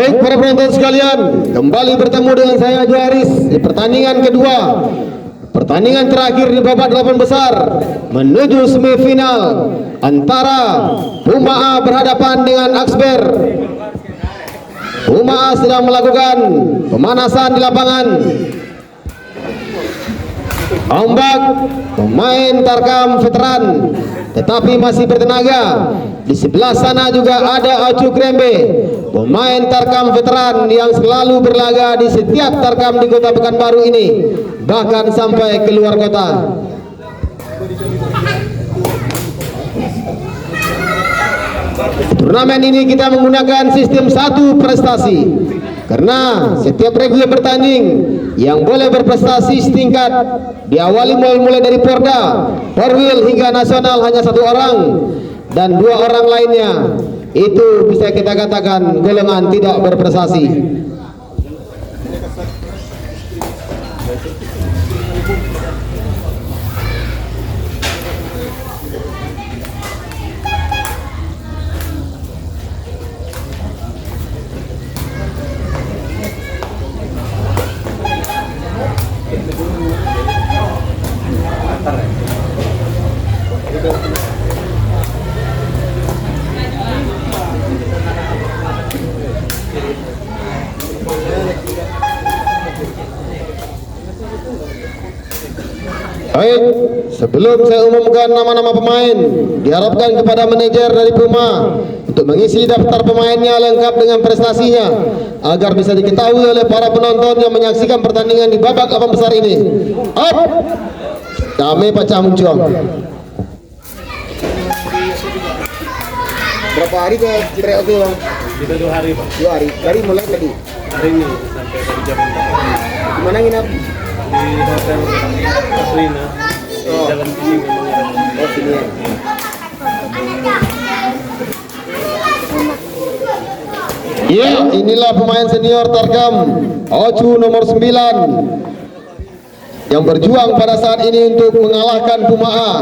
Baik para penonton sekalian, kembali bertemu dengan saya Juaris di pertandingan kedua, pertandingan terakhir di babak 8 besar menuju semifinal antara Puma A berhadapan dengan Aksber. Puma A sedang melakukan pemanasan di lapangan. Ombak pemain Tarkam veteran tetapi masih bertenaga. Di sebelah sana juga ada Ocu Krembe, pemain Tarkam veteran yang selalu berlaga di setiap Tarkam di Kota Pekanbaru ini, bahkan sampai keluar kota. Turnamen ini kita menggunakan sistem satu prestasi, karena setiap regu yang bertanding yang boleh berprestasi setingkat diawali mulai dari Porda, Porwil hingga nasional hanya 1 orang, dan 2 orang lainnya itu bisa kita katakan golongan tidak berprestasi. Baik, sebelum saya umumkan nama-nama pemain, diharapkan kepada manajer dari Puma untuk mengisi daftar pemainnya lengkap dengan prestasinya agar bisa diketahui oleh para penonton yang menyaksikan pertandingan di babak 8 besar ini. Up, kami pacah muncuang. Berapa hari ke tryout itu, Bang? Kita 2 hari, Pak. 2 hari. Dari mulai tadi. Hari ini sampai tadi jam 4. Di mana nginap? Di hotel Katrina. Di Jalan Pising memang. Oh, sini ya. Ya, inilah pemain senior Tarkam, Ocu nomor 9 yang berjuang pada saat ini untuk mengalahkan Puma A.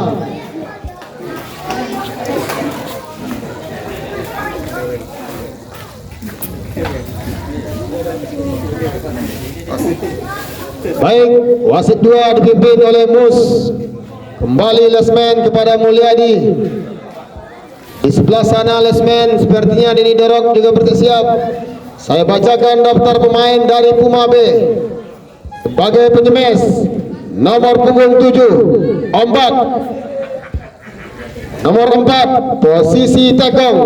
Baik, wasit 2 dipimpin oleh Mus. Kembali lesmen kepada Mulyadi. Di sebelah sana lesmen sepertinya Deni Dorok juga bersiap. Saya bacakan daftar pemain dari Puma B. Sebagai penyemes, nomor punggung 7 Ombak. Nomor 4 posisi Tekong.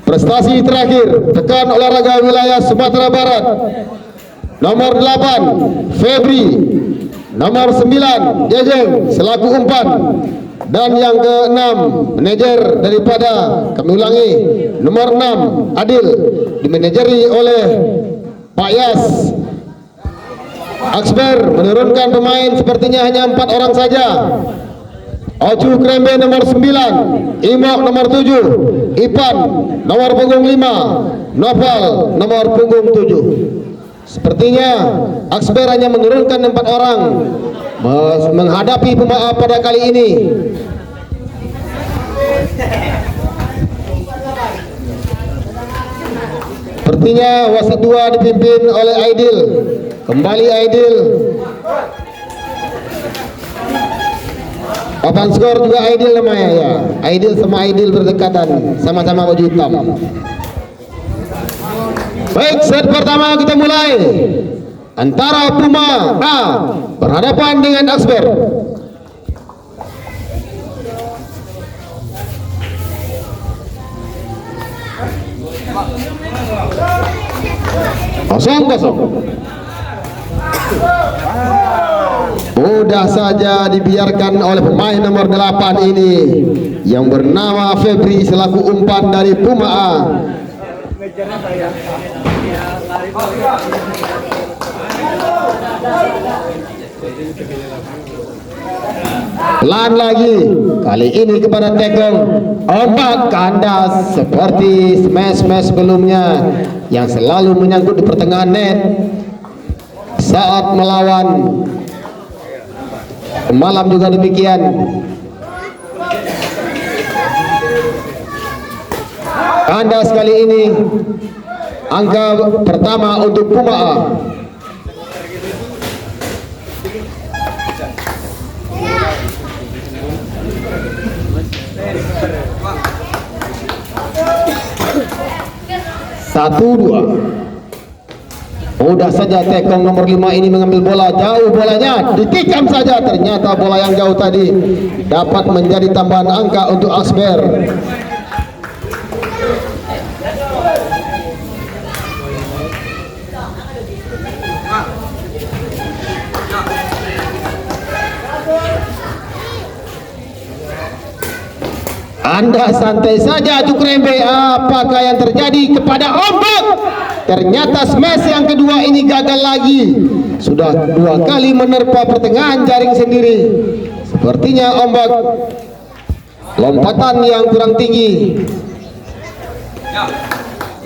Prestasi terakhir Pekan Olahraga Wilayah Sumatera Barat. Nomor 8 Febri. Nomor 9 Jejeng selaku umpan. Dan yang ke-6 manajer daripada, kami ulangi, nomor 6 Adil dimanajeri oleh Pak Yas. Aksber menurunkan pemain sepertinya hanya 4 orang saja. Ocu Krembe nomor 9, Imok nomor 7, Ipan nomor punggung 5, Novel nomor punggung 7. Sepertinya Aksber hanya menurunkan 4 orang menghadapi Puma A pada kali ini. Sepertinya wasit 2 dipimpin oleh Aidil. Kembali Aidil. Papan skor juga Aidil namanya ya. Aidil sama Aidil berdekatan, sama-sama baju hitam. Baik, set pertama kita mulai. Antara Puma A berhadapan dengan Aksber. Kosong. Mudah saja dibiarkan oleh pemain nomor 8 ini yang bernama Febri selaku umpan dari Puma A. Pelan lagi, kali ini kepada Tekong. Ombak kandas seperti smash sebelumnya yang selalu menyangkut di pertengahan net saat melawan. Malam juga demikian. Kandas kali ini. Angka pertama untuk Puma A. Satu dua. Mudah saja Tekong nomor 5 ini mengambil bola, jauh bolanya, ditikam saja, ternyata bola yang jauh tadi dapat menjadi tambahan angka untuk Asber. Anda santai saja Cukrembe, apakah yang terjadi kepada Ombak? Ternyata smash yang kedua ini gagal lagi. Sudah 2 kali menerpa pertengahan jaring sendiri. Sepertinya Ombak lompatan yang kurang tinggi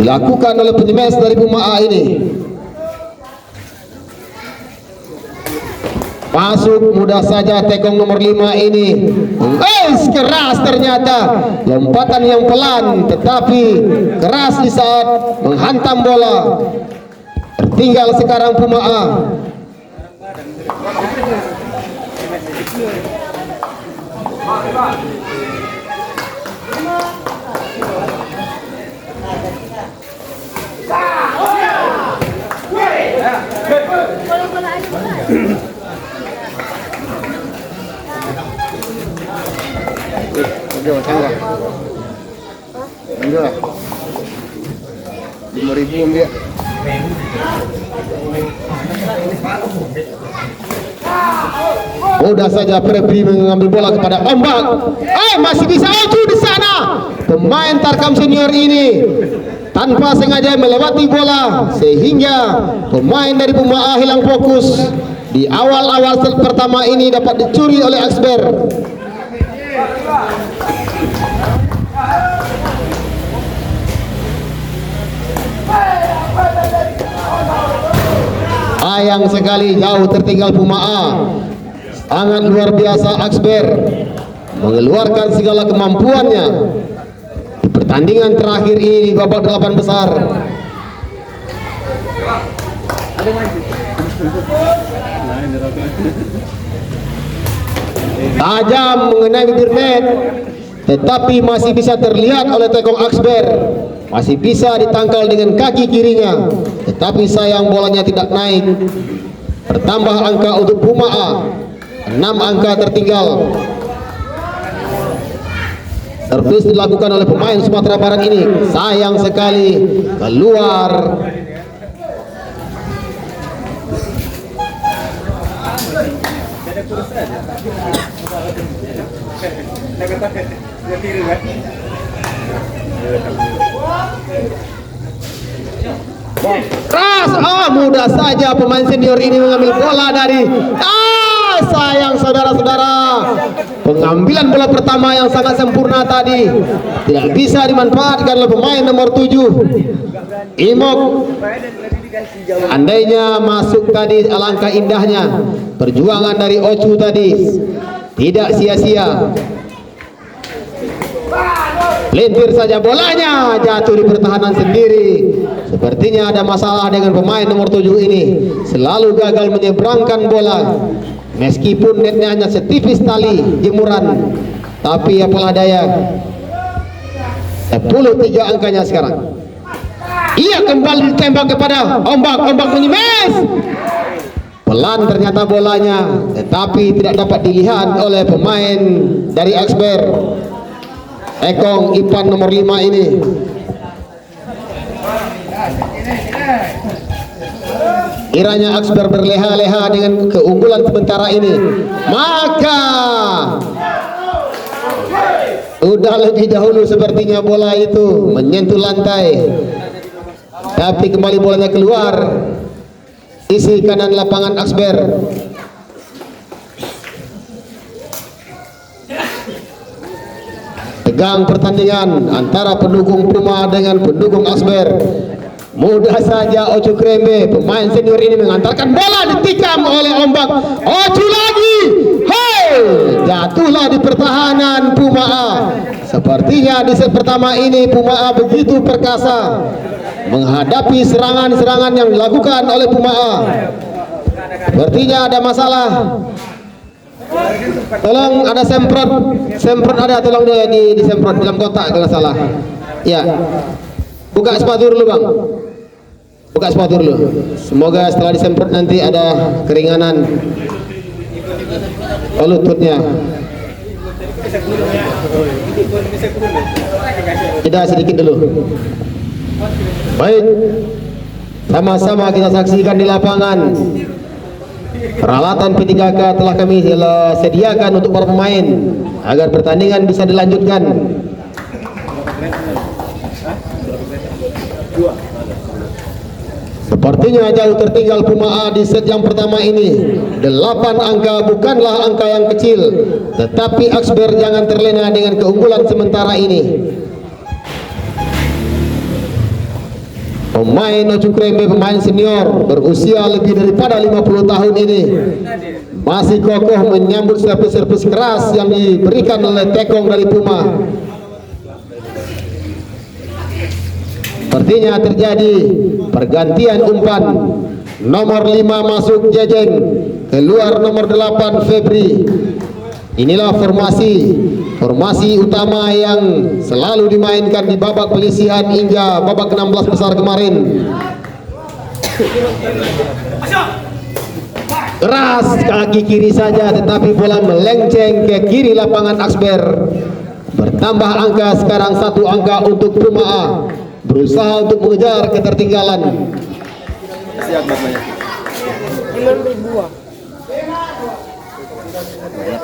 dilakukan oleh penyemes dari Puma A ini. Masuk mudah saja Tekong nomor 5 ini. Keras ternyata. Lompatan yang pelan tetapi keras di saat menghantam bola. Tertinggal sekarang Puma A. Udah macam enggak? Enggak. 5.000 dia. Mudah saja Febri mengambil bola kepada Ombak. Masih bisa Oju di sana. Pemain Tarkam senior ini tanpa sengaja melewati bola sehingga pemain dari Puma A hilang fokus. Di awal-awal set pertama ini dapat dicuri oleh Asber. Sayang sekali jauh tertinggal Puma A. Sangat luar biasa Asber mengeluarkan segala kemampuannya di pertandingan terakhir ini di babak 8 besar. Tajam mengenai bibir net, tetapi masih bisa terlihat oleh Tekong Asber. Masih bisa ditangkal dengan kaki kirinya, tetapi sayang bolanya tidak naik. Bertambah angka untuk Puma A, 6 angka tertinggal. Servis dilakukan oleh pemain Sumatera Barat ini, sayang sekali keluar. Ras, mudah saja pemain senior ini mengambil bola dari sayang saudara-saudara, pengambilan bola pertama yang sangat sempurna tadi tidak bisa dimanfaatkan oleh pemain nomor 7 Imok. Andainya masuk tadi, alangkah indahnya perjuangan dari Ocu tadi, tidak sia-sia. Lintir saja bolanya, jatuh di pertahanan sendiri. Sepertinya ada masalah dengan pemain nomor 7 ini, selalu gagal menyeberangkan bola. Meskipun netnya hanya setipis tali jemuran, tapi apalah daya. 13 angkanya sekarang. Ia kembali ditembak kepada Ombak. Ombak menyemes. Pelan ternyata bolanya, tetapi tidak dapat dilihat oleh pemain dari Asber. Ekong Ipan nomor 5 ini. Kiranya Asber berleha-leha dengan keunggulan sementara ini, maka sudah lebih dahulu sepertinya bola itu menyentuh lantai, tapi kembali bolanya keluar sisi kanan lapangan Asber. Tegang pertandingan antara pendukung Puma dengan pendukung Asber. Mudah saja Ocu Krembe, pemain senior ini mengantarkan bola, ditikam oleh Ombak. Ocu lagi, jatuhlah di pertahanan Puma A. Sepertinya di set pertama ini Puma A begitu perkasa menghadapi serangan-serangan yang dilakukan oleh Puma A. Sepertinya ada masalah. Tolong ada semprot ada, tolong dia disemprot dalam kotak kalau salah. Ya. Buka sepatu dulu bang. Buka sepatu dulu. Semoga setelah disemprot nanti ada keringanan lututnya. Jeda sedikit dulu. Baik. Sama-sama kita saksikan di lapangan. Peralatan P3K telah kami sediakan untuk para pemain agar pertandingan bisa dilanjutkan. Sepertinya jauh tertinggal Puma A di set yang pertama ini. 8 angka bukanlah angka yang kecil, tetapi Aksber jangan terlena dengan keunggulan sementara ini. Pemain Ujung Krembe, pemain senior berusia lebih daripada 50 tahun ini masih kokoh menyambut servis-servis keras yang diberikan oleh Tekong dari Puma. Sepertinya terjadi pergantian umpan. Nomor 5 masuk Jejeng, keluar nomor 8 Febri. Inilah formasi utama yang selalu dimainkan di babak penyisihan hingga babak 16 besar kemarin. Keras kaki kiri saja, tetapi bola melenceng ke kiri lapangan Aksber. Bertambah angka sekarang 1 angka untuk Puma A, berusaha untuk mengejar ketertinggalan. Siap banyak.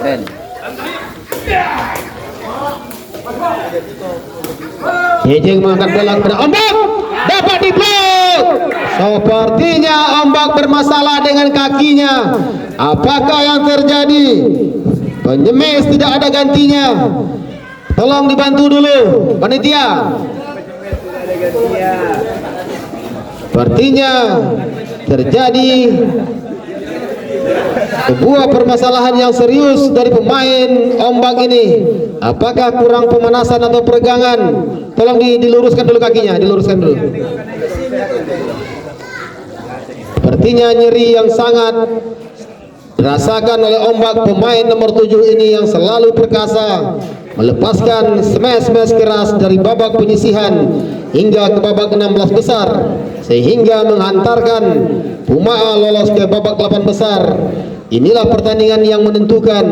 Keren. Jejeng mengangkat bola kepada Ombak, dapat diblok. Sepertinya Ombak bermasalah dengan kakinya. Apakah yang terjadi? Penyemes tidak ada gantinya. Tolong dibantu dulu panitia. Sepertinya terjadi sebuah permasalahan yang serius dari pemain Ombak ini. Apakah kurang pemanasan atau peregangan? Tolong diluruskan dulu kakinya, diluruskan dulu. Sepertinya nyeri yang sangat dirasakan oleh Ombak, pemain nomor 7 ini yang selalu perkasa melepaskan smash keras dari babak penyisihan hingga ke babak 16 besar, sehingga menghantarkan Puma A lolos ke babak 8 besar. Inilah pertandingan yang menentukan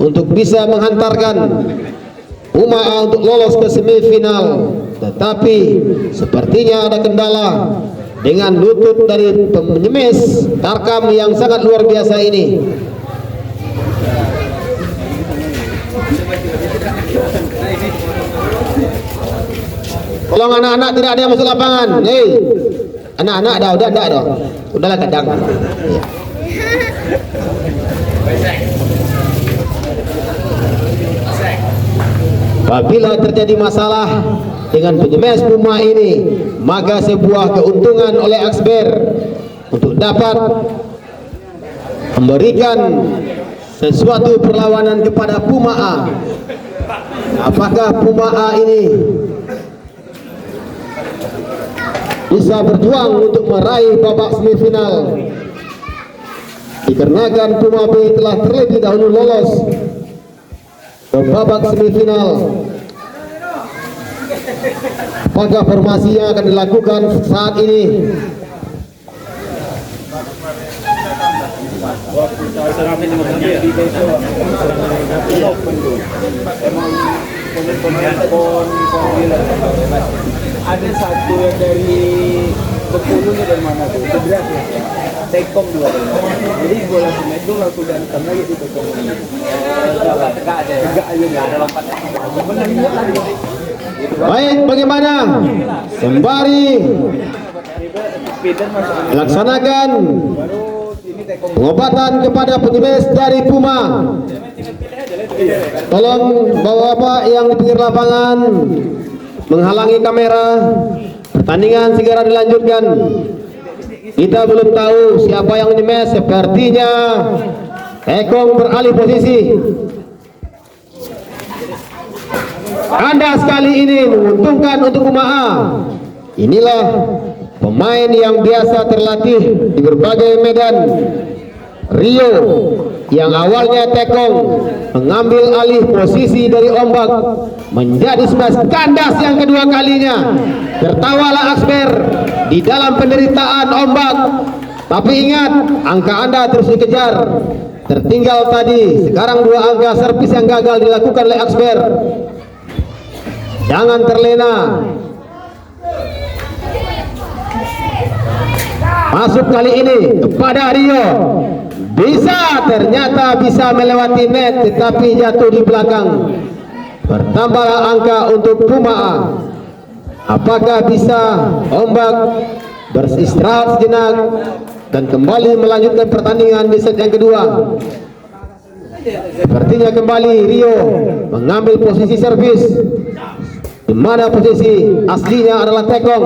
untuk bisa menghantarkan Puma A untuk lolos ke semifinal. Tetapi sepertinya ada kendala dengan lutut dari penyemes Tarkam yang sangat luar biasa ini. Tolong anak-anak tidak ada yang masuk lapangan. Hei, anak-anak udahlah kadang. Ya. Apabila terjadi masalah dengan penyemes Puma ini, maka sebuah keuntungan oleh Aksber untuk dapat memberikan sesuatu perlawanan kepada Puma A. Apakah Puma A ini bisa berjuang untuk meraih babak semifinal? Dikarenakan Puma B telah terlebih dahulu lolos ke babak semifinal. Apakah formasi yang akan dilakukan saat ini? Ada satu yang dari Bengkulunya dari mana tuh? Cedera ya. Tekong juga. Jadi bola semet itu langsung datang lagi di Tekong. Tegak aja nggak ada lompatnya. Baik, bagaimana? Sembari laksanakan pengobatan kepada penyemes dari Puma. Tolong bapak-bapak yang di pinggir lapangan menghalangi kamera. Pertandingan segera dilanjutkan. Kita belum tahu siapa yang menyemes. Sepertinya Tekong beralih posisi. Kandas kali ini menguntungkan untuk Puma A. Inilah pemain yang biasa terlatih di berbagai medan. Rio yang awalnya tekong mengambil alih posisi dari ombak menjadi smash kandas yang kedua kalinya. Tertawalah Aksper di dalam penderitaan ombak, tapi ingat, angka Anda terus dikejar. Tertinggal tadi, sekarang 2 angka servis yang gagal dilakukan oleh Aksper. Jangan terlena. Masuk kali ini kepada Rio. Ternyata bisa melewati net, tetapi jatuh di belakang. Bertambahlah angka untuk Puma. Apakah bisa ombak beristirahat sejenak dan kembali melanjutkan pertandingan di set yang kedua? Sepertinya kembali Rio mengambil posisi servis, di mana posisi aslinya adalah tekong.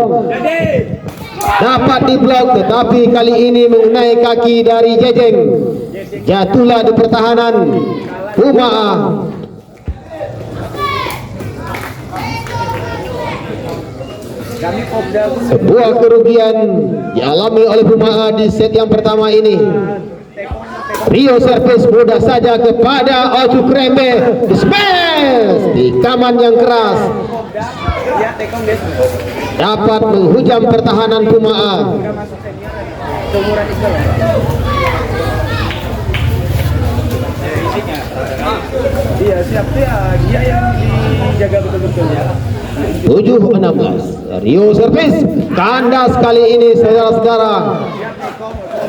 Dapat diblok, tetapi kali ini mengenai kaki dari Jejeng. Jatuhlah di pertahanan Puma. Sebuah kerugian dialami oleh Puma di set yang pertama ini. Rio servis mudah saja kepada Oju Krembe. Smash di kaman yang keras, dapat menghujam pertahanan Puma. Iya, siap dia yang dijaga betul-betul ya. 7-16. Rio servis kandas kali ini, saudara-saudara.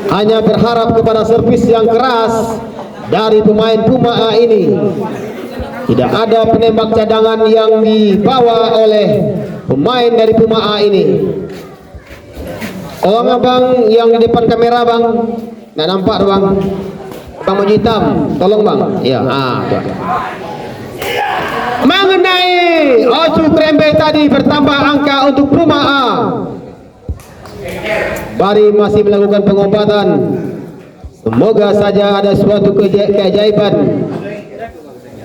Hanya berharap kepada servis yang keras dari pemain Puma ini. Tidak ada penembak cadangan yang dibawa oleh pemain dari Puma ini. Tolong abang yang di depan kamera bang, nggak nampak bang. Bang baju hitam, tolong bang. Ya, tuh. Mengenai Oju Krembe tadi, bertambah angka untuk Puma. Bari masih melakukan pengobatan. Semoga saja ada suatu keajaiban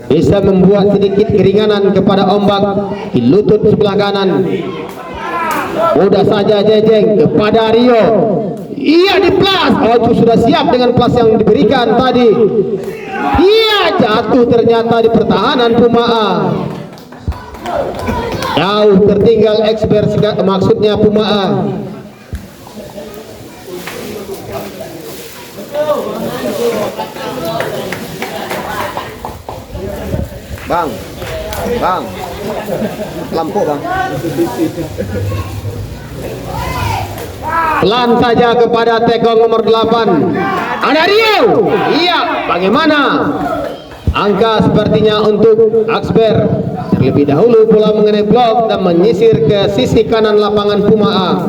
bisa membuat sedikit keringanan kepada ombak di lutut sebelah kanan. Mudah saja Jejeng kepada Rio. Iya di plus. Oju sudah siap dengan plus yang diberikan tadi. Iya, jatuh ternyata di pertahanan Puma. Jauh tertinggal expert, maksudnya Puma. Bang, lampu bang. Pelan saja kepada tekong nomor 8. Ada Rio. Iya, bagaimana? Angka sepertinya untuk Aksper. Terlebih dahulu bola mengenai blok dan menyisir ke sisi kanan lapangan Puma.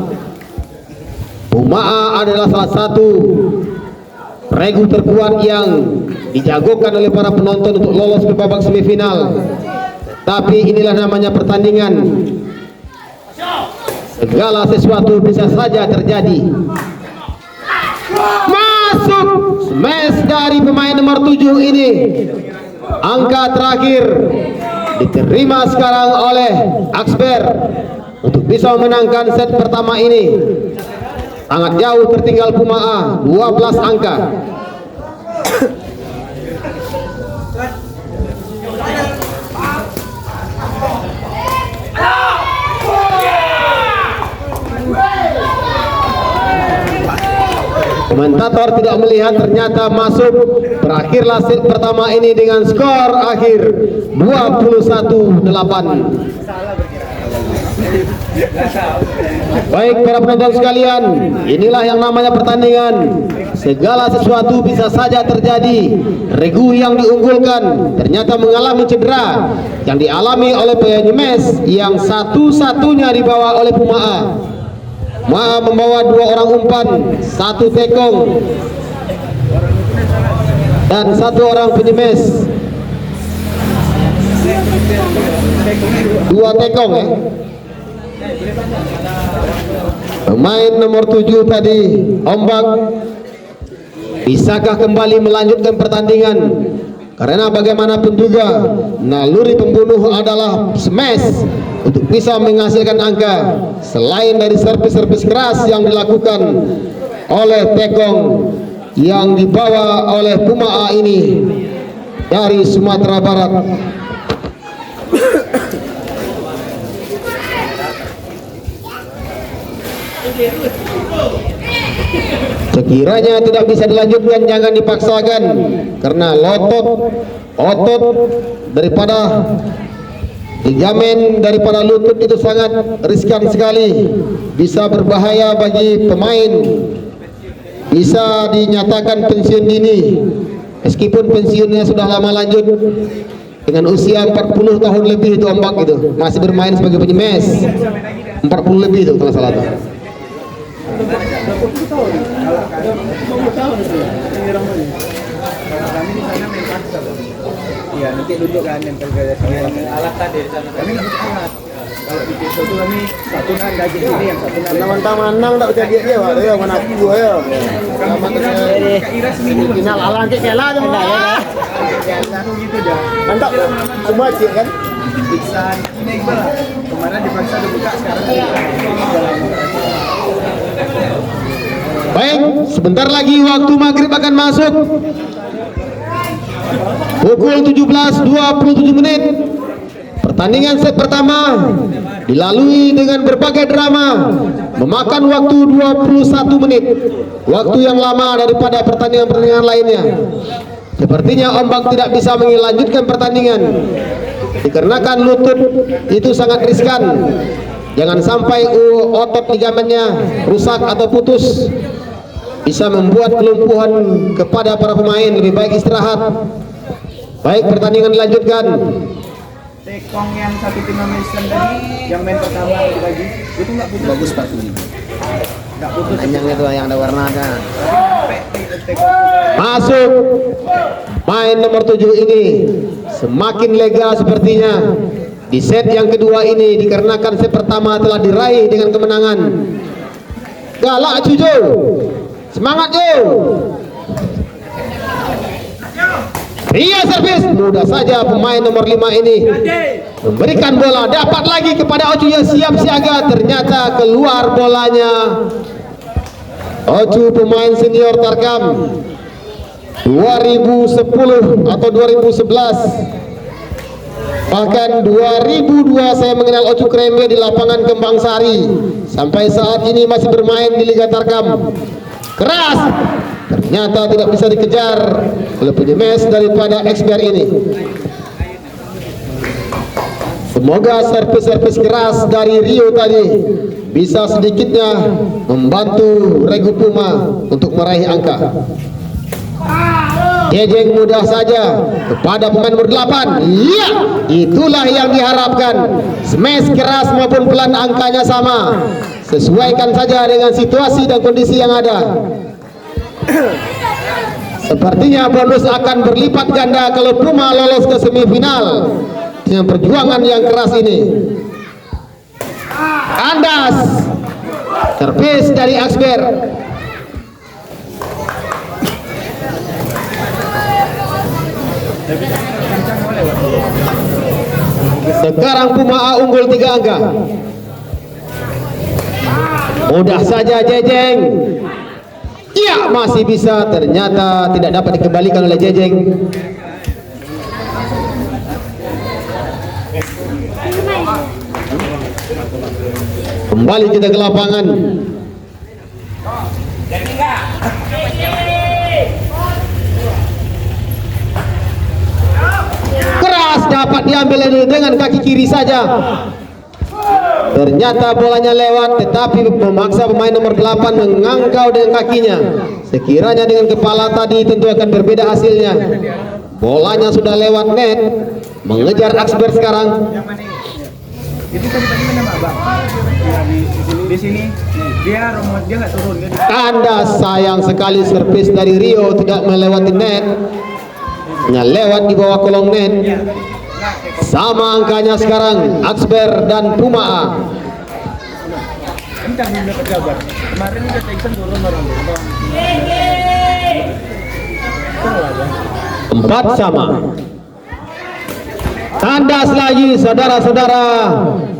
Puma adalah salah satu regu terkuat yang dijagokan oleh para penonton untuk lolos ke babak semifinal. Tapi inilah namanya pertandingan. Segala sesuatu bisa saja terjadi. Masuk smash dari pemain nomor 7 ini. Angka terakhir diterima sekarang oleh Aksper untuk bisa memenangkan set pertama ini. Sangat jauh tertinggal Puma, 12 angka. Komentator tidak melihat, ternyata masuk. Berakhirlah set pertama ini dengan skor akhir 21-8. Baik para penonton sekalian, inilah yang namanya pertandingan. Segala sesuatu bisa saja terjadi. Regu yang diunggulkan ternyata mengalami cedera yang dialami oleh penyemes yang satu-satunya dibawa oleh Puma. Puma membawa 2 orang umpan, 1 tekong dan 1 orang penyemes. 2 tekong ya. Pemain nomor 7 tadi, Ombak, bisakah kembali melanjutkan pertandingan? Karena bagaimanapun juga naluri pembunuh adalah smash untuk bisa menghasilkan angka selain dari servis-servis keras yang dilakukan oleh Tekong yang dibawa oleh Puma A ini dari Sumatera Barat. Sekiranya tidak bisa dilanjutkan, jangan dipaksakan, karena otot daripada ligamen daripada lutut itu sangat riskan sekali, bisa berbahaya bagi pemain, bisa dinyatakan pensiun dini meskipun pensiunnya sudah lama lanjut dengan usia 40 tahun lebih. Itu Ombak itu masih bermain sebagai penyemes 40 lebih itu kalau salah tuh. 20 tahun. Kalau 20 tahun itu. Kami di sana main paksa. Iya, nanti duduk kan yang tergaya alat tadi di sana. Kami nggak alat. Kalau di desa itu kami satu nan daging ini yang satu nan. Teman-teman nang tak bisa dia waktu ya mana aku ya. Sama kira seminggu. Final ala nanti kela tu mana ya. Satu gitu dah. Mantap. Semua cik kan. Iksan ini kemarin dipaksa dibuka sekarang. Baik, sebentar lagi waktu maghrib akan masuk. Pukul 17.27 menit. Pertandingan set pertama dilalui dengan berbagai drama, memakan waktu 21 menit, waktu yang lama daripada pertandingan-pertandingan lainnya. Sepertinya Ombak tidak bisa melanjutkan pertandingan dikarenakan lutut itu sangat riskan. Jangan sampai otot ligamennya rusak atau putus, bisa membuat kelumpuhan kepada para pemain. Lebih baik istirahat. Baik, pertandingan dilanjutkan. Tekong yang satu tim Malaysia tadi yang main pertama lagi itu nggak putus. Bagus Pak ini. Nggak putus. Panjang itu yang ada warna ada. Masuk main nomor 7 ini semakin lega sepertinya di set yang kedua ini, dikarenakan set pertama telah diraih dengan kemenangan. Galak Cujo, semangat Jo. Ria servis, mudah saja pemain nomor 5 ini memberikan bola, dapat lagi kepada Ocu yang siap siaga, ternyata keluar bolanya. Ocu pemain senior Tarkam 2010 atau 2011, bahkan 2002 saya mengenal Ocu Krembe di lapangan Kembang Sari. Sampai saat ini masih bermain di Liga Tarkam. Keras, ternyata tidak bisa dikejar oleh penyemes daripada expert ini. Semoga servis-servis keras dari Rio tadi bisa sedikitnya membantu Regu Puma untuk meraih angka. Jejeng mudah saja kepada pemain nomor 8. Iya, itulah yang diharapkan. Smash keras maupun pelan, angkanya sama. Sesuaikan saja dengan situasi dan kondisi yang ada. Sepertinya bonus akan berlipat ganda kalau Puma lolos ke semifinal dengan perjuangan yang keras ini. Kandas, servis dari Aksber. Sekarang Puma A unggul 3 angka. Mudah saja Jejeng. Iya, masih bisa, ternyata tidak dapat dikembalikan oleh Jejeng. Kembali kita ke lapangan. Keras, dapat diambil dengan kaki kiri saja. Ternyata bolanya lewat, tetapi memaksa pemain nomor 8 mengangkau dengan kakinya. Sekiranya dengan kepala tadi tentu akan berbeda hasilnya. Bolanya sudah lewat net, mengejar Aksber sekarang. Itu tadi mana Mbak? Di sini dia nggak turun. Kandas, sayang sekali servis dari Rio tidak melewati net, hanya lewat di bawah kolong net. Sama angkanya sekarang Aksber dan Puma A. Kencang dia pejabat. Kemarin udah Texan turun orang. 4 sama. Kandas lagi saudara-saudara.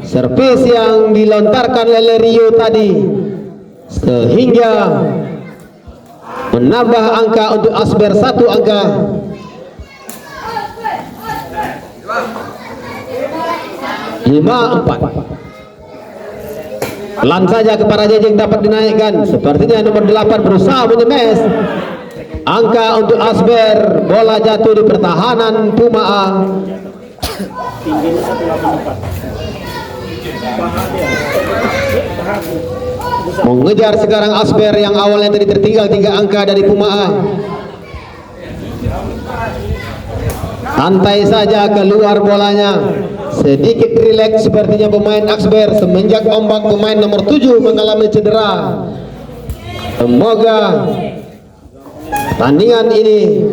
servis yang dilontarkan oleh Rio tadi sehingga menambah angka untuk Asber 1 angka. Lima 4. Pelan saja kepada Jejeng dapat dinaikkan. Sepertinya nomor 8 berusaha menyemes. Angka untuk Asber, bola jatuh di pertahanan Puma A. Mengejar sekarang Asber yang awalnya tadi tertinggal 3 angka dari Puma A. Santai saja keluar bolanya. Sedikit rileks sepertinya pemain Asber semenjak ombak pemain nomor 7 mengalami cedera. Semoga tandingan ini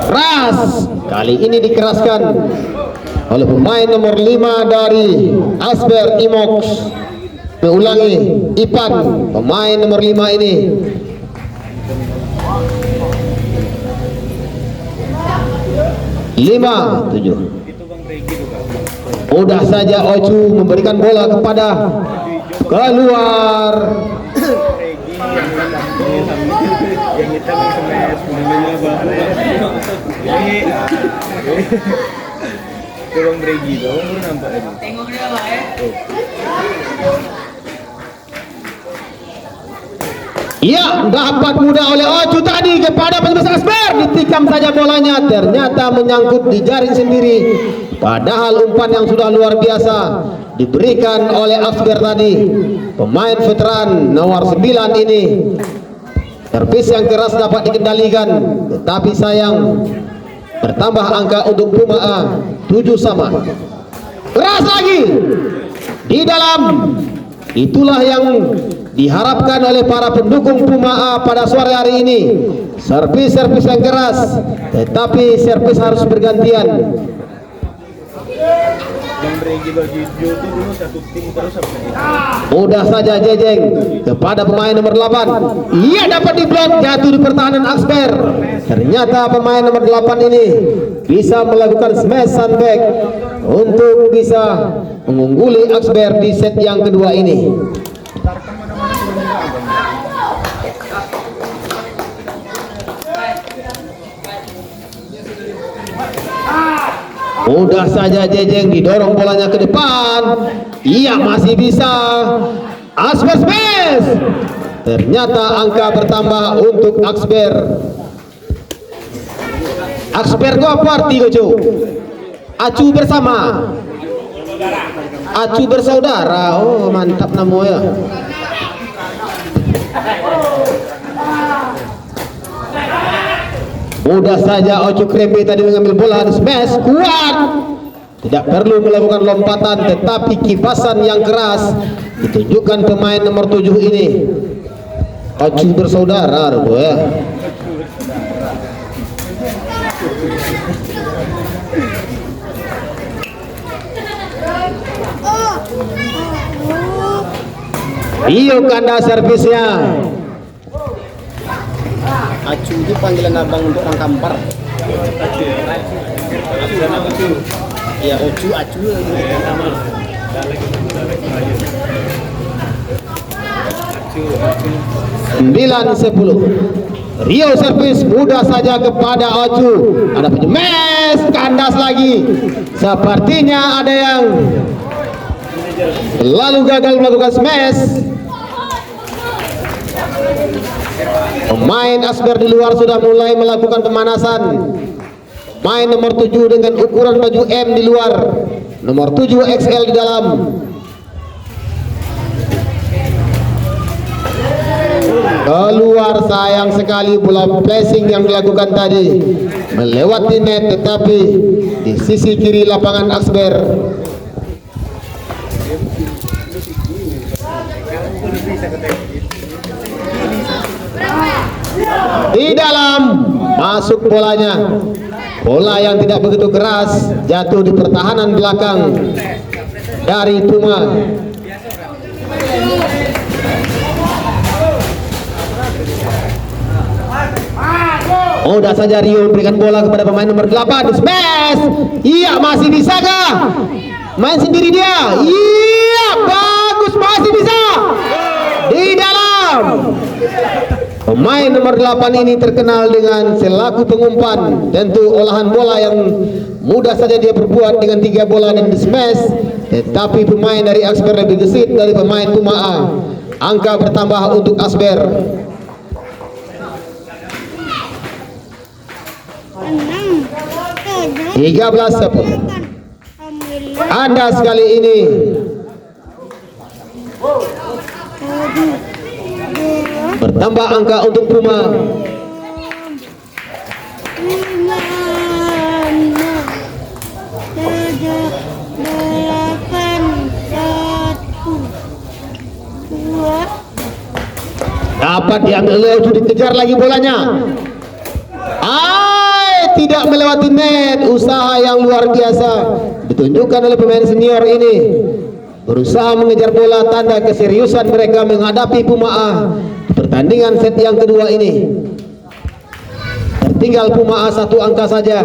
keras. Kali ini dikeraskan oleh pemain nomor 5 dari Asber Imox. Mengulangi, Ipan, pemain nomor 5 ini. Lima 7. Mudah saja Ocu memberikan bola kepada keluar. Yang hitam smash itu Bang Bregi tuh, baru nampak tadi. Tengok dia Pak ya. Ya, dapat mudah oleh Ocu tadi kepada penyebab Asber, ditikam saja bolanya, ternyata menyangkut di jaring sendiri. Padahal umpan yang sudah luar biasa diberikan oleh Asber tadi. Pemain veteran nomor 9 ini. Servis yang keras dapat dikendalikan, tetapi sayang bertambah angka untuk Puma A 7 sama. Keras lagi di dalam. Itulah yang diharapkan oleh para pendukung Puma A pada sore hari ini. Servis-servis yang keras, tetapi servis harus bergantian. Bang Bregi bagi Joe dulu satu tim terus apa? Mudah saja Jejeng kepada pemain nomor 8. Ia dapat diblok, jatuh di pertahanan Asber. Ternyata pemain nomor 8 ini bisa melakukan smash sandbag untuk bisa mengungguli Asber di set yang kedua ini. Mudah saja Jejeng didorong bolanya ke depan. Ia masih bisa. Asber smash. Ternyata angka bertambah untuk Asber. Asber go party gojo. Acu bersama. Acu bersaudara. Oh mantap namanya. Mudah saja Ocu Krempe tadi mengambil bola di smash kuat. Tidak perlu melakukan lompatan, tetapi kipasan yang keras ditunjukkan pemain nomor 7 ini. Ocu bersaudara ya. Iyo kanda servisnya. Acu itu panggilan abang untuk orang Kampar. Ya Ocu, Acu. 9-10. Rio servis mudah saja kepada Ocu. Ada penyemes, kandas lagi. Sepertinya ada yang lalu gagal melakukan smash. Pemain Asber di luar sudah mulai melakukan pemanasan. Pemain nomor 7 dengan ukuran baju M di luar, nomor 7 XL di dalam. Keluar, sayang sekali bola flashing yang dilakukan tadi melewati net, tetapi di sisi kiri lapangan Asber. Di dalam masuk bolanya. Bola yang tidak begitu keras jatuh di pertahanan belakang dari Puma. Mudah saja Rio berikan bola kepada pemain nomor 8 di smash. Iya, masih bisa kah? Main sendiri dia. Iya, bagus, masih bisa. Di dalam. Pemain nomor 8 ini terkenal dengan selaku pengumpan. Tentu olahan bola yang mudah saja dia berbuat dengan 3 bola dan di smash. Tetapi pemain dari Asper lebih gesit dari pemain Puma A. Angka bertambah untuk Asper. 13-10. Andas kali ini. Bertambah angka untuk Puma. Dapat diambil oleh Oju, dikejar lagi bolanya. Tidak melewati net. Usaha yang luar biasa ditunjukkan oleh pemain senior ini. Berusaha mengejar bola, tanda keseriusan mereka menghadapi Puma A di pertandingan set yang kedua ini. Tertinggal Puma A 1 angka saja.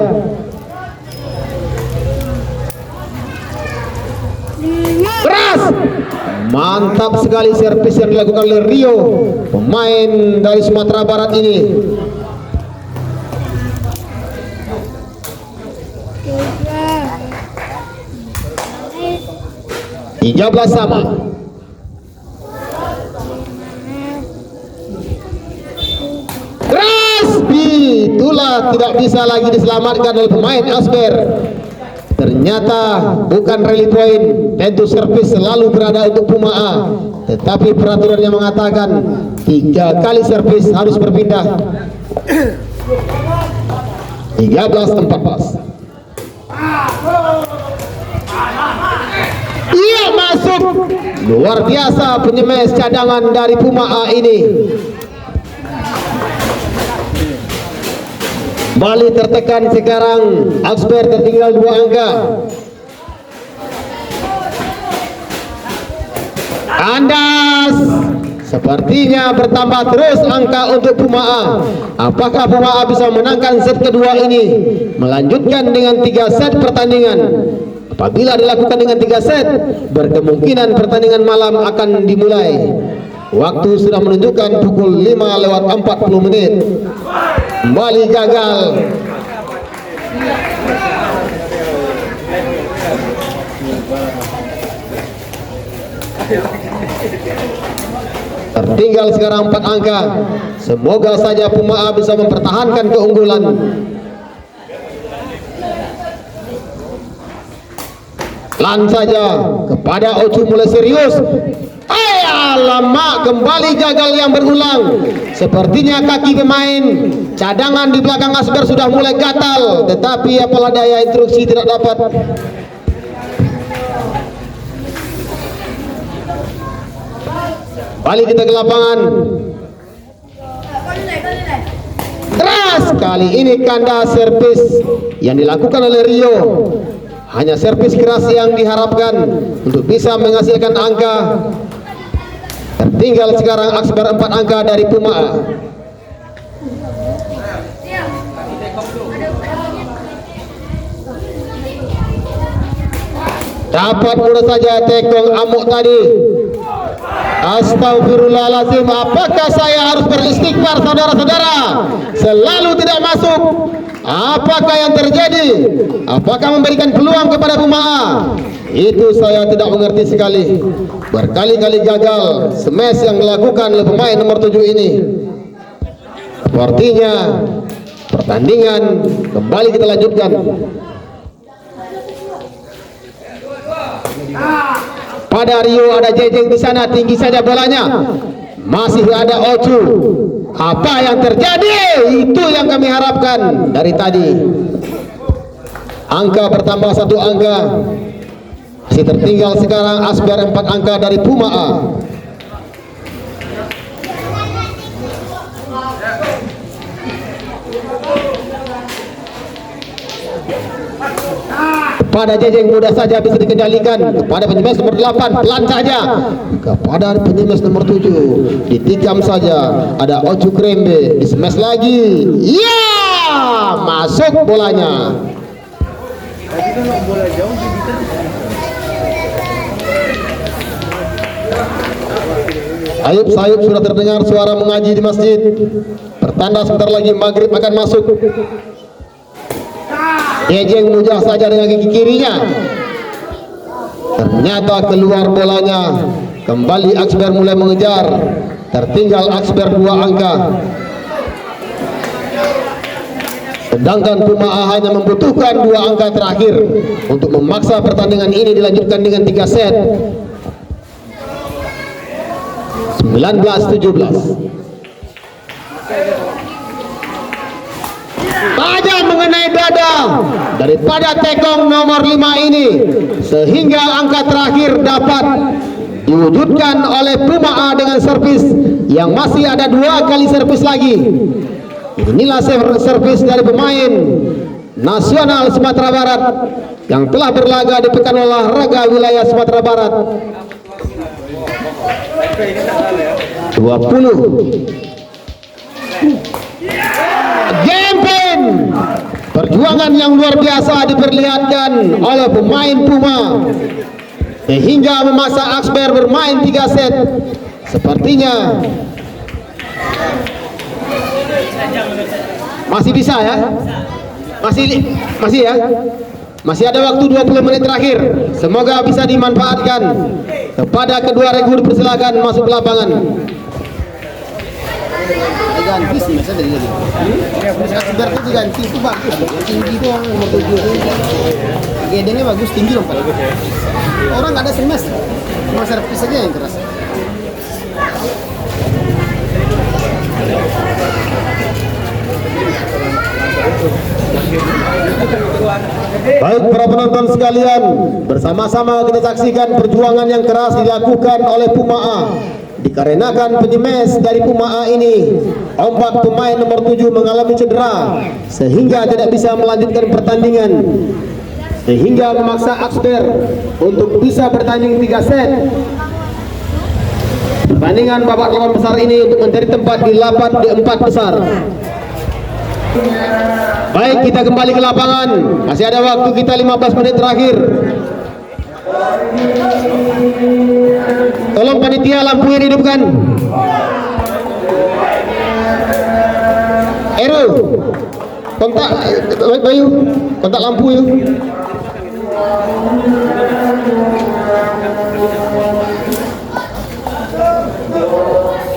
Keras. Mantap sekali servis yang dilakukan oleh Rio, pemain dari Sumatera Barat ini. 13 sama. Keras. Itulah tidak bisa lagi diselamatkan oleh pemain Asper. Ternyata bukan rally point. Tentu servis selalu berada untuk Puma A. Tetapi peraturannya mengatakan 3 kali servis harus berpindah. 13-14. Iya, masuk. Luar biasa penyemes cadangan dari Puma A ini. Bali tertekan sekarang. Asper tertinggal 2 angka. Andas. Sepertinya bertambah terus angka untuk Puma A. Apakah Puma A bisa menangkan set kedua ini, melanjutkan dengan 3 set pertandingan? Apabila dilakukan dengan 3 set, berkemungkinan pertandingan malam akan dimulai. Waktu sudah menunjukkan pukul 5:40 menit. Kembali gagal. Tertinggal sekarang 4 angka. Semoga saja Puma A bisa mempertahankan keunggulan. Lan saja kepada Oju mulai serius. Alamak, kembali gagal yang berulang. Sepertinya kaki pemain cadangan di belakang Asper sudah mulai gatal. Tetapi apalah daya, instruksi tidak dapat. Balik kita ke lapangan. Keras kali ini kanda servis yang dilakukan oleh Rio. Hanya servis keras yang diharapkan untuk bisa menghasilkan angka. Tertinggal sekarang Asper 4 angka dari Puma A. Dapat mudah saja tekong amuk tadi. Astagfirullahaladzim. Apakah saya harus beristighfar, saudara-saudara? Selalu tidak masuk. Apakah yang terjadi? Apakah memberikan peluang kepada Puma A? Itu saya tidak mengerti sekali. Berkali-kali gagal smash yang dilakukan oleh pemain nomor 7 ini. Sepertinya pertandingan kembali kita lanjutkan. Pada Rio ada Jejeng di sana, tinggi saja bolanya. Masih ada Oju. Apa yang terjadi? Itu yang kami harapkan dari tadi. Angka bertambah 1 angka. Masih tertinggal sekarang Asper 4 angka dari Puma A. Pada Jejeng mudah saja bisa dikendalikan. Kepada penyemes nomor 8 pelan saja. Kepada penyemes nomor 7 ditikam saja. Ada Oju Krembe, di smash lagi. Ya, masuk bolanya. Tadi kan nak bola jauh jadi terus. Sayup sudah terdengar suara mengaji di masjid. Pertanda sebentar lagi maghrib akan masuk. Jejeng mujah saja dengan gigi kirinya. Ternyata keluar bolanya. Kembali Aksber mulai mengejar. Tertinggal Aksber 2 angka. Sedangkan Pumaa hanya membutuhkan 2 angka terakhir untuk memaksa pertandingan ini dilanjutkan dengan 3 set. 19-17. Tajam mengenai dada daripada tekong nomor 5 ini, sehingga angka terakhir dapat diwujudkan oleh Pumaa dengan servis yang masih ada 2 kali servis lagi. Inilah servis dari pemain nasional Sumatera Barat yang telah berlaga di Pekan Olahraga Wilayah Sumatera Barat. 20. Gempin, perjuangan yang luar biasa diperlihatkan oleh pemain Puma sehingga memaksa Aksber bermain 3 set. Sepertinya masih bisa ya, masih ya, masih ada waktu 20 menit terakhir. Semoga bisa dimanfaatkan. Kepada kedua regu dipersilakan masuk ke lapangan. Ganti sih masa dari tadi. Aksber itu diganti itu bagus. Yang tinggi itu yang nomor 7 itu. Gedenya bagus, tinggi loh Pak. Orang nggak ada smash, cuma servis saja yang keras. Baik para penonton sekalian, bersama-sama kita saksikan perjuangan yang keras dilakukan oleh Pumaa. Dikarenakan penyemes dari Pumaa ini, ombak pemain nomor 7 mengalami cedera sehingga tidak bisa melanjutkan pertandingan, sehingga memaksa Aksber untuk bisa bertanding 3 set. Pertandingan babak 8 besar ini untuk mencari tempat di 4 besar. Baik, kita kembali ke lapangan. Masih ada waktu kita 15 menit terakhir. Tolong panitia lampu ini hidupkan. Eru, kontak Bayu, kontak lampu yuk.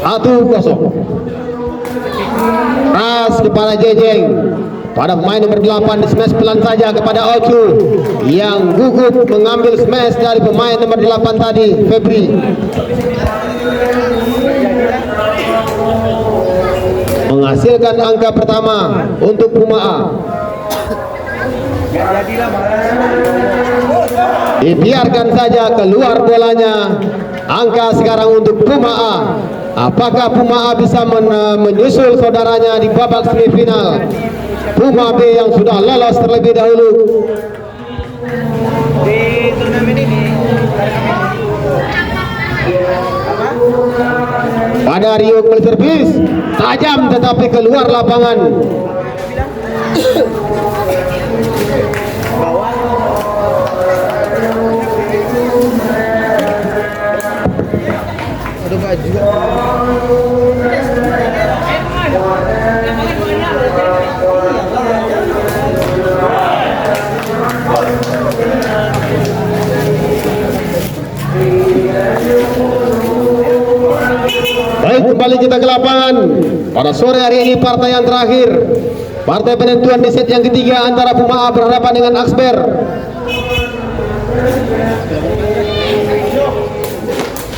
Satu kosong. Ras kepada Jejeng. Pada pemain nomor 8 di smash pelan saja kepada Ocu yang gugup mengambil smash dari pemain nomor 8 tadi, Febri. Menghasilkan angka pertama untuk Pumaa. Dibiarkan saja keluar bolanya. Angka sekarang untuk Pumaa. Apakah Pumaa bisa menyusul saudaranya di babak semifinal? Puma B yang sudah lolos terlebih dahulu Di turnamen ini pada Rio kembali servis tajam tetapi keluar lapangan. Ada baju. Baik, kembali kita ke lapangan. Pada sore hari ini partai yang terakhir, partai penentuan di set yang ketiga antara Pumaa berhadapan dengan Aksber.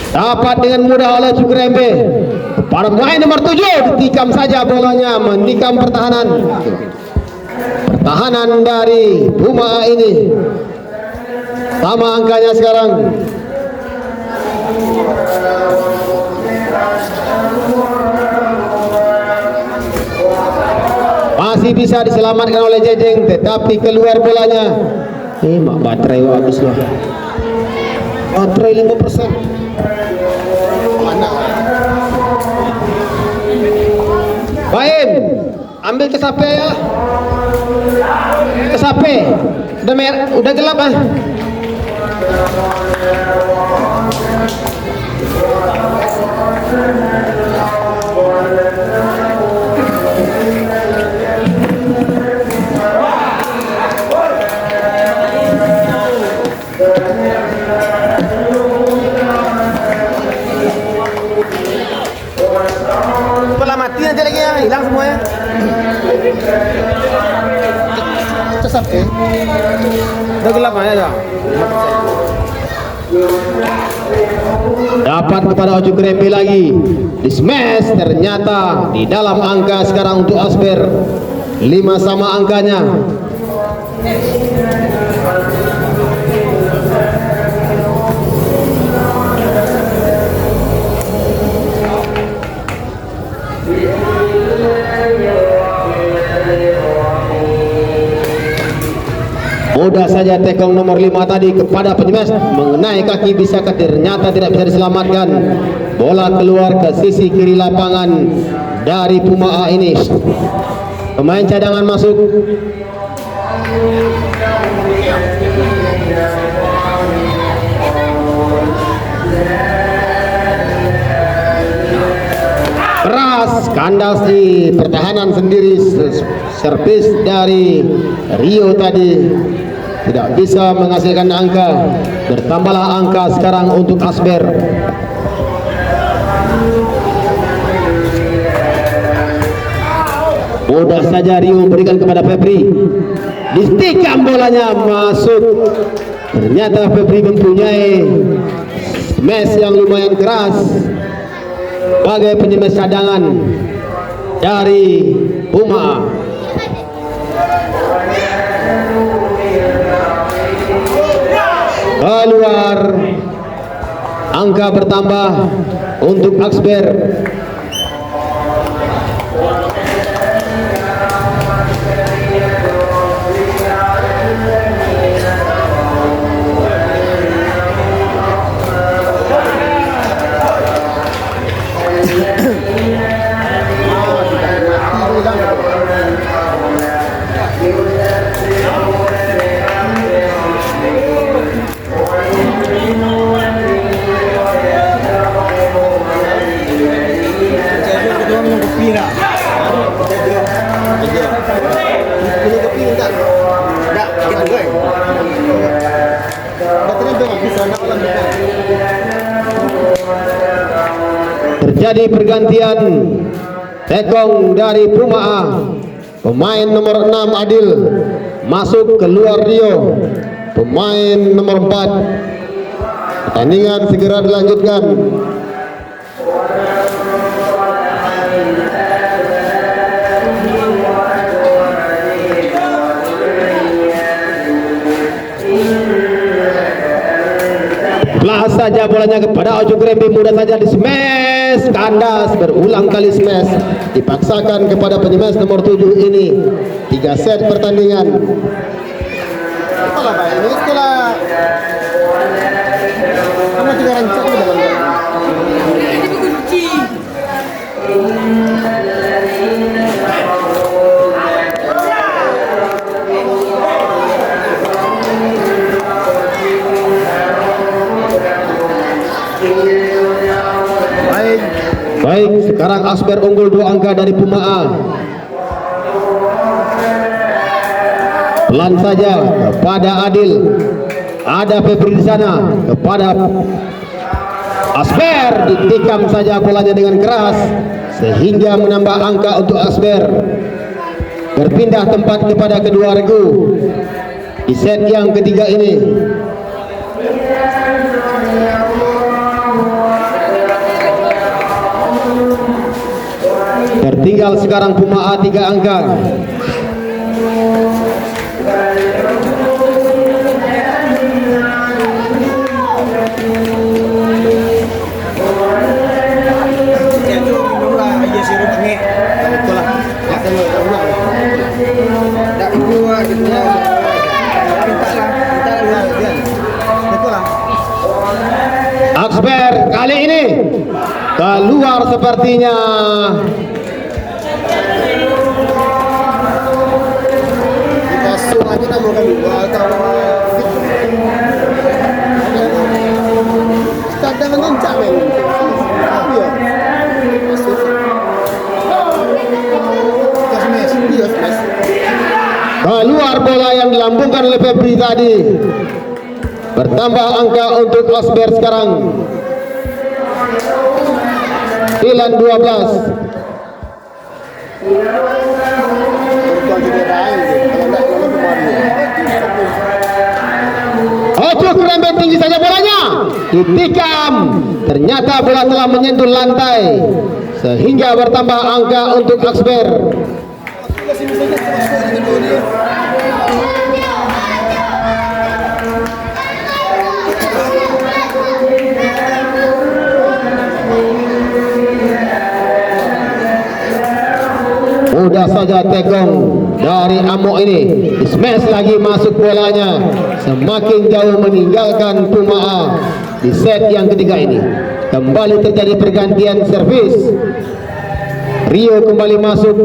Dapat dengan mudah oleh Cukrembe. Pada pemain nomor 7 ditikam saja bolanya, menikam pertahanan dari Pumaa ini. Sama angkanya sekarang. Masih bisa diselamatkan oleh Jejeng, tetapi keluar bolanya. Mak baterai habis lah. Baterai 5%. Baim, ambil ke siapa ya? Apa? Udah gelap ah. Setelah mati nanti lagi ya, hilang semuanya. Cesap udah gelap aja dah. Dapat kepada Ojo Krempi lagi. Di smash ternyata di dalam angka sekarang untuk Asper 5 sama angkanya. Mudah saja tekong nomor 5 tadi kepada penyemes mengenai kaki, bisakah ternyata tidak bisa diselamatkan. Bola keluar ke sisi kiri lapangan dari Puma A ini. Pemain cadangan masuk. Keras, kandas di pertahanan sendiri. Servis dari Rio tadi tidak bisa menghasilkan angka. Bertambahlah angka sekarang untuk Asper. Mudah saja Rio memberikan kepada Febri. Distikam bolanya masuk. Ternyata Febri mempunyai smash yang lumayan keras sebagai penyemes cadangan dari Puma. Keluar, angka bertambah untuk Asper. Terjadi pergantian tekong dari Puma A. Pemain nomor 6 Adil masuk, keluar Rio. Pemain nomor 4. Pertandingan segera dilanjutkan. Belah saja bolanya kepada Ojo Krempi, mudah saja di smash, kandas, berulang kali smash, dipaksakan kepada penyemes nomor 7 ini. 3 set pertandingan. Itulah Pak, ini itulah. Kamu 3 rancak ke dalam. Baik, sekarang Asper unggul 2 angka dari Puma A. Pelan saja kepada Adil. Ada Febri di sana kepada Asper, ditikam saja bolanya dengan keras sehingga menambah angka untuk Asper. Berpindah tempat kepada kedua regu di set yang ketiga ini. Tertinggal sekarang Puma A 3 angka. Asper kali ini keluar sepertinya. Semuanya nak mau kami buat kalau kadang mengencang men. Iya. Kasmes, iya kasmes. Keluar bola yang dilambungkan oleh Febri tadi. Bertambah angka untuk Asber sekarang. 9-12. Ojo kerempet tinggi saja bolanya, ditikam. Ternyata bola telah menyentuh lantai sehingga bertambah angka untuk Asber. Mudah saja tekong dari Amok ini. Smash lagi masuk bolanya, semakin jauh meninggalkan Pumaa di set yang ketiga ini. Kembali terjadi pergantian servis. Rio kembali masuk.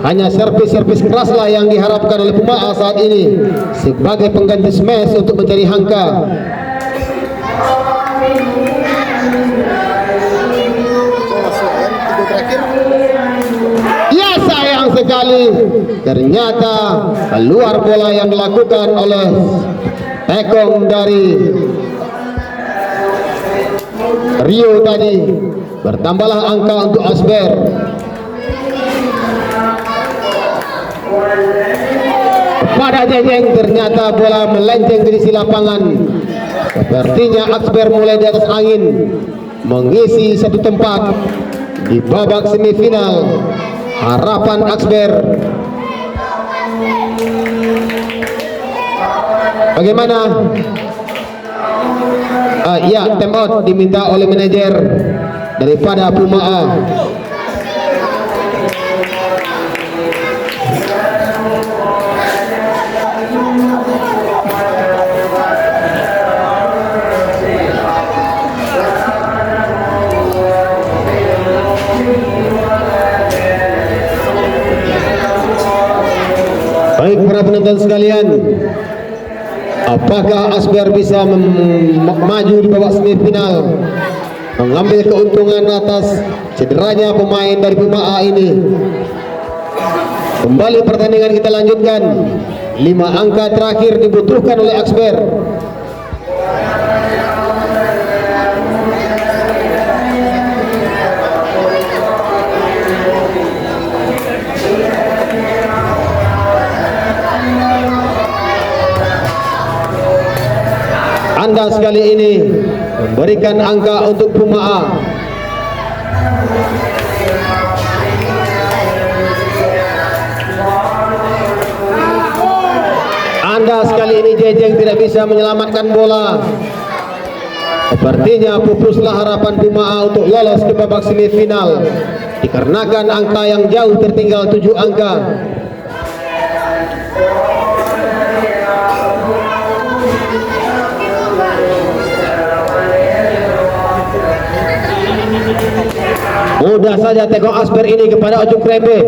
Hanya servis-servis keraslah yang diharapkan oleh Pumaa saat ini sebagai pengganti smash untuk mencari angka. Ya, sayang sekali. Ternyata keluar bola yang dilakukan oleh tekong dari Rio tadi. Bertambahlah angka untuk Asber. Kepada Jejeng, ternyata bola melenceng dari sisi lapangan. Sepertinya Asber mulai di atas angin, mengisi satu tempat di babak semifinal. Harapan Asber. Bagaimana? Ya, time out diminta oleh manajer daripada Pumaa. Baik para penonton sekalian, apakah Asber bisa maju di babak semifinal, mengambil keuntungan atas cederanya pemain dari Pumaa ini? Kembali pertandingan kita lanjutkan. 5 angka terakhir dibutuhkan oleh Asber. Anda sekali ini memberikan angka untuk Pumaa. Anda sekali ini Jejeng tidak bisa menyelamatkan bola. Sepertinya pupuslah harapan Pumaa untuk lolos ke babak semifinal dikarenakan angka yang jauh tertinggal 7 angka. Mudah saja tekong Asber ini kepada Ojok Krembe.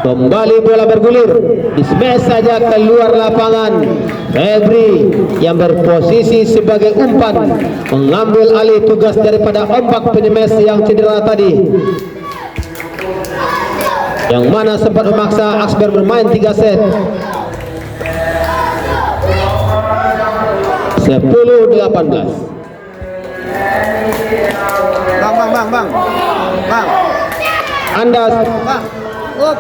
Kembali bola bergulir, di smash saja keluar lapangan. Febri yang berposisi sebagai umpan mengambil alih tugas daripada ombak penyemes yang cedera tadi, yang mana sempat memaksa Asber bermain 3 set. 10-18. Bang. Anda Bang. Up.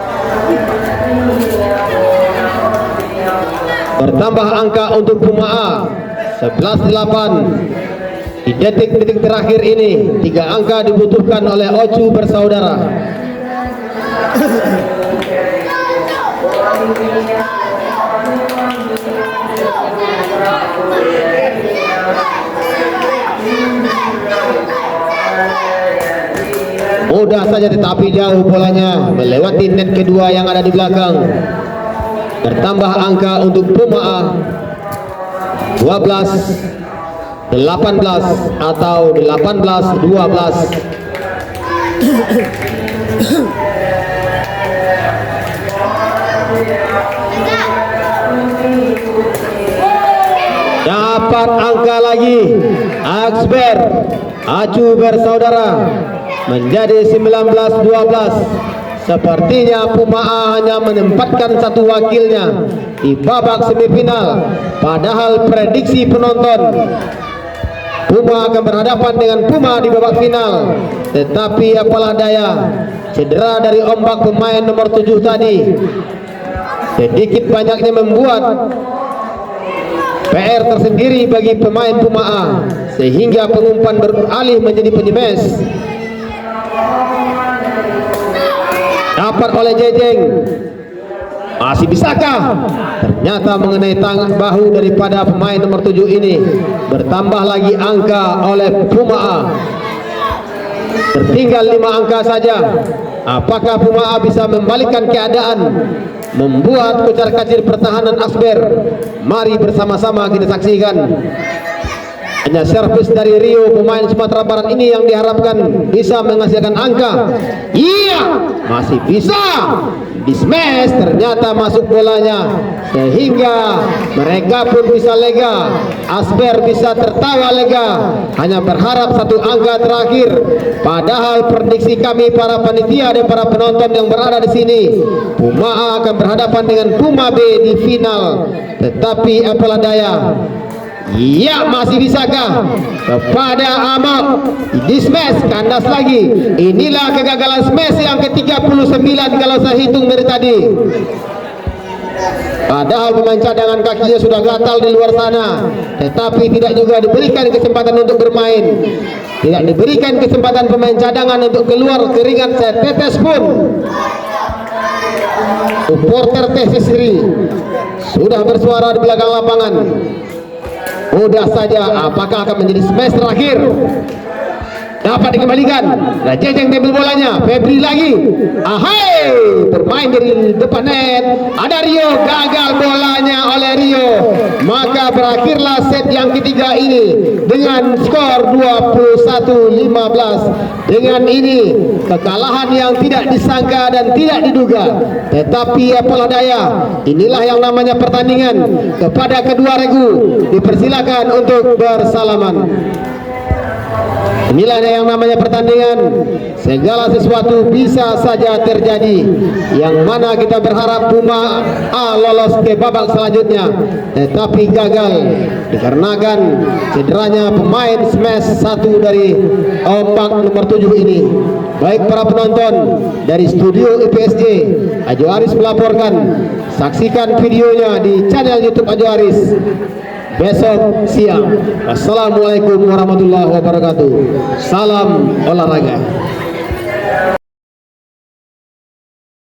bertambah angka untuk Pumaa 11-8. Di detik-detik terakhir ini 3 angka dibutuhkan oleh Ocu bersaudara. Mudah saja tetapi jauh bolanya melewati net kedua yang ada di belakang. Bertambah angka untuk Pumaa 12-18 atau 18-12. 4 angka lagi. Asber Acu bersaudara menjadi 19-12. Sepertinya Puma A hanya menempatkan satu wakilnya di babak semifinal. Padahal prediksi penonton Puma akan berhadapan dengan Puma di babak final. Tetapi apalah daya, cedera dari ombak pemain nomor 7 tadi sedikit banyaknya membuat PR tersendiri bagi pemain Puma A, sehingga pengumpan beralih menjadi penyemes. Dapat oleh Jejeng. Masih bisakah? Ternyata mengenai tangan bahu daripada pemain nomor 7 ini. Bertambah lagi angka oleh Puma A. Tertinggal 5 angka saja. Apakah Puma A bisa membalikkan keadaan, membuat kocar-kacir pertahanan Asber? Mari bersama-sama kita saksikan. Hanya servis dari Rio, pemain Sumatera Barat ini yang diharapkan bisa menghasilkan angka. Iya, masih bisa. Di smash ternyata masuk bolanya, sehingga mereka pun bisa lega. Asber bisa tertawa lega, hanya berharap satu angka terakhir. Padahal prediksi kami para panitia dan para penonton yang berada di sini, Puma A akan berhadapan dengan Puma B di final. Tetapi apalah daya, iya, masih bisakah kepada Ahmad di smash kandas lagi. Inilah kegagalan smash yang ke-39 kalau saya hitung dari tadi. Padahal pemain cadangan kakinya sudah gatal di luar sana, tetapi tidak juga diberikan kesempatan untuk bermain. Tidak diberikan kesempatan pemain cadangan untuk keluar keringat setetes pun. Supporter TSSRI sudah bersuara di belakang lapangan. Mudah saja, apakah akan menjadi smash terakhir? Dapat dikembalikan. Dan Jejeng ambil bolanya. Febri lagi. Ahai, bermain dari depan net. Ada Rio, gagal bolanya oleh Rio. Maka berakhirlah set yang ketiga ini dengan skor 21-15. Dengan ini kekalahan yang tidak disangka dan tidak diduga. Tetapi apalah daya, inilah yang namanya pertandingan. Kepada kedua regu dipersilakan untuk bersalaman. Inilah yang namanya pertandingan. Segala sesuatu bisa saja terjadi. Yang mana kita berharap Puma A lolos ke babak selanjutnya, tetapi gagal dikarenakan cederanya pemain smash satu dari ombak nomor 7 ini. Baik para penonton dari studio IPSJ, Ajo Aris melaporkan. Saksikan videonya di channel YouTube Ajo Aris besok siang. Wassalamualaikum warahmatullahi wabarakatuh. Salam olahraga.